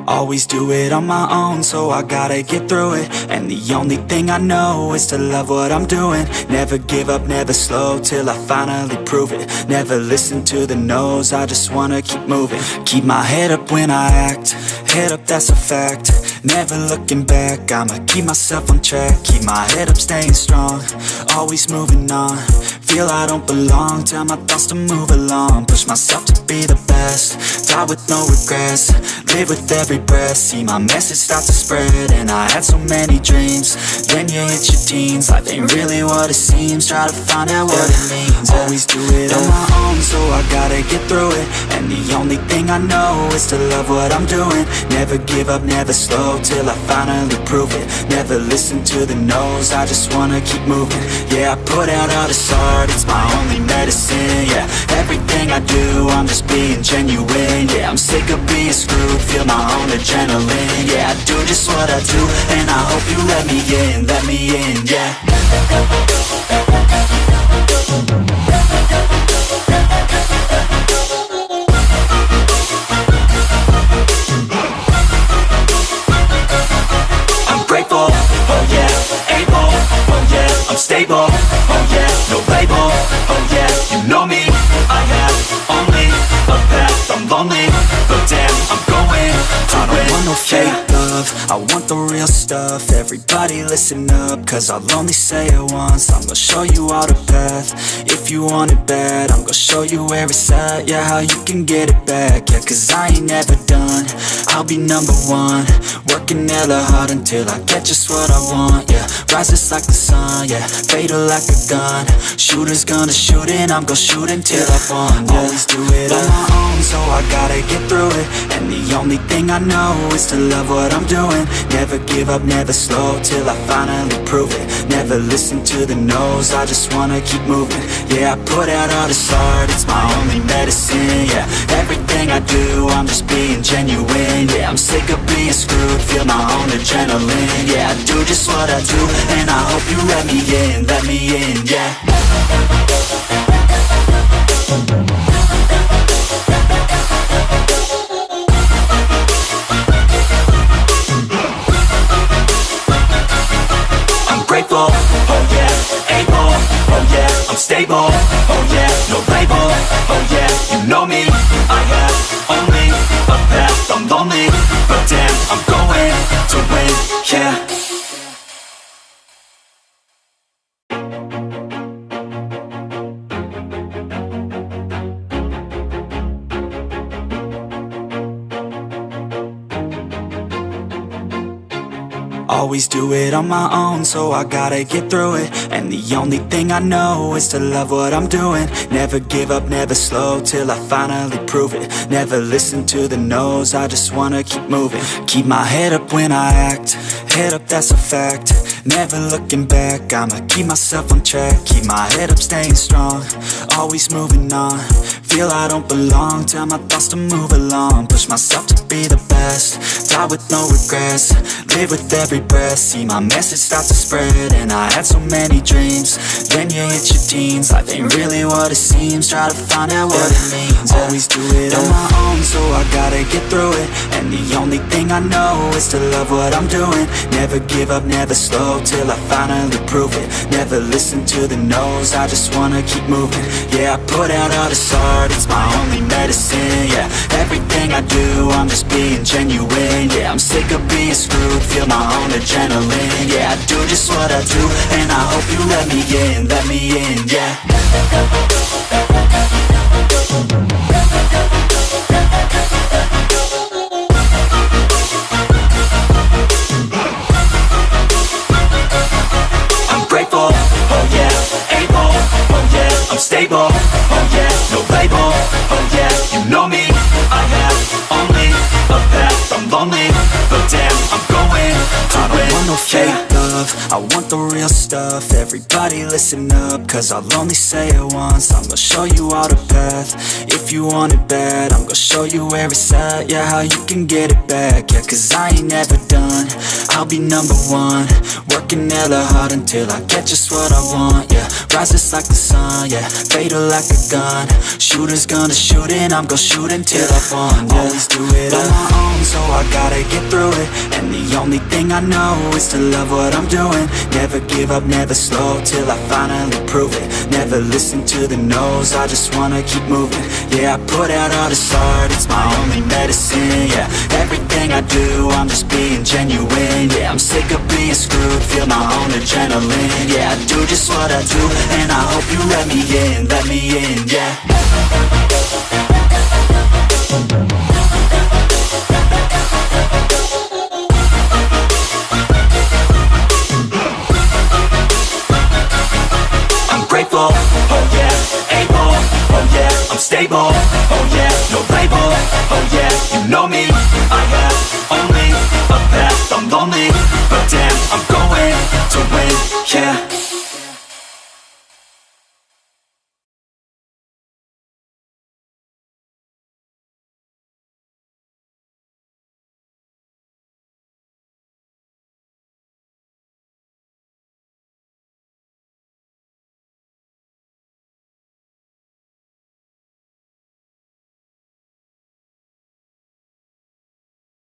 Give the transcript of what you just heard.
Always do it on my own, so I gotta get through it. And the only thing I know is to love what I'm doing. Never give up, never slow, till I finally prove it. Never listen to the no's, I just wanna keep moving. Keep my head up when I act, head up, that's a fact. Never looking back, I'ma keep myself on track. Keep my head up, staying strong, always moving on. Feel I don't belong, tell my thoughts to move along. Push myself to be the best, die with no regrets. Live with every breath, see my message start to spread. And I had so many dreams, then you hit your teens. Life ain't really what it seems, try to find out what it means. Always do it on my own, so I gotta get through it. And the only thing I know is to love what I'm doing. Never give up, never slow, till I finally prove it. Never listen to the no's, I just wanna keep moving. Yeah, I put out all this art, it's my only medicine. Yeah, everything I do, I'm just being genuine. Yeah, I'm sick of being screwed, feel my own adrenaline. Yeah, I do just what I do, and I hope you let me in, yeah. I'm grateful, oh yeah, able, oh yeah, I'm stable, oh yeah, no label, oh yeah, you know me, I have only a path, I'm lonely, but damn, I'm going to I don't want no fake love, I want the real stuff. Everybody listen up, cause I'll only say it once. I'm gonna show you all the path, if you want it bad. I'm gonna show you where it's at, yeah, how you can get it back. Yeah, cause I ain't never done, I'll be number one. Working hella hard until I get just what I want, yeah. Rises like the sun, yeah, fatal like a gun. Shooter's gonna shoot and I'm gonna shoot until I won, yeah. Always do it on my own, so I gotta get through it. And the only thing I know is to love what I'm doing. Never give up, never slow, till I finally prove it. Never listen to the no's, I just wanna keep moving. Yeah, I put out all this art, it's my only medicine. Yeah, everything I do, I'm just being genuine. Yeah, I'm sick of being screwed, feel my own adrenaline. Yeah, I do just what I do, and I hope you let me in, yeah. Grateful, oh yeah, able, oh yeah, I'm stable, oh yeah, no label, oh yeah, you know me, I have only a path, I'm lonely, but damn, I'm going to win, yeah. Always do it on my own, so I gotta get through it. And the only thing I know is to love what I'm doing. Never give up, never slow, till I finally prove it. Never listen to the no's, I just wanna keep moving. Keep my head up when I act, head up, that's a fact. Never looking back, I'ma keep myself on track. Keep my head up, staying strong, always moving on. Feel I don't belong, tell my thoughts to move along. Push myself to be the best, die with no regrets. Live with every breath, see my message start to spread. And I had so many dreams, then you hit your teens. Life ain't really what it seems, try to find out what it means. Always do it on my own, so I gotta get through it. And the only thing I know is to love what I'm doing. Never give up, never slow, till I finally prove it. Never listen to the no's, I just wanna keep moving. Yeah, I put out all this art, it's my only medicine. Yeah, everything I do, I'm just being genuine. Yeah, I'm sick of being screwed, feel my own adrenaline. Yeah, I do just what I do, and I hope you let me in, yeah. Grateful, oh yeah, able, oh yeah, I'm stable, oh yeah, no label, oh yeah, you know me, I have only a path, I'm lonely, but damn, I'm going to win. I don't want no fake love, I want the real stuff. Everybody listen up, cause I'll only say it once. I'm gonna show you all the path, if you want it bad. I'm gonna show you where it's at, yeah, how you can get it back. Yeah, cause I ain't never done, I'll be number one. Work working hella hard until I get just what I want, yeah. Rises like the sun, yeah, fatal like a gun. Shooter's gonna shoot and I'm gonna shoot until I fall, yeah. Always do it on my own, so I gotta get through it. And the only thing I know is to love what I'm doing. Never give up, never slow, till I finally prove it. Never listen to the no's, I just wanna keep moving. Yeah, I put out all this art, it's my only medicine, yeah. Everything I do, I'm just being genuine, yeah. I'm sick of being screwed, feel my own adrenaline, yeah. I do just what I do, and I hope you let me in, yeah. I'm grateful, oh yeah, able, oh yeah, I'm stable, oh yeah, no label, oh yeah, you know me, I have only a path, I'm lonely, but damn, I'm going to win, yeah.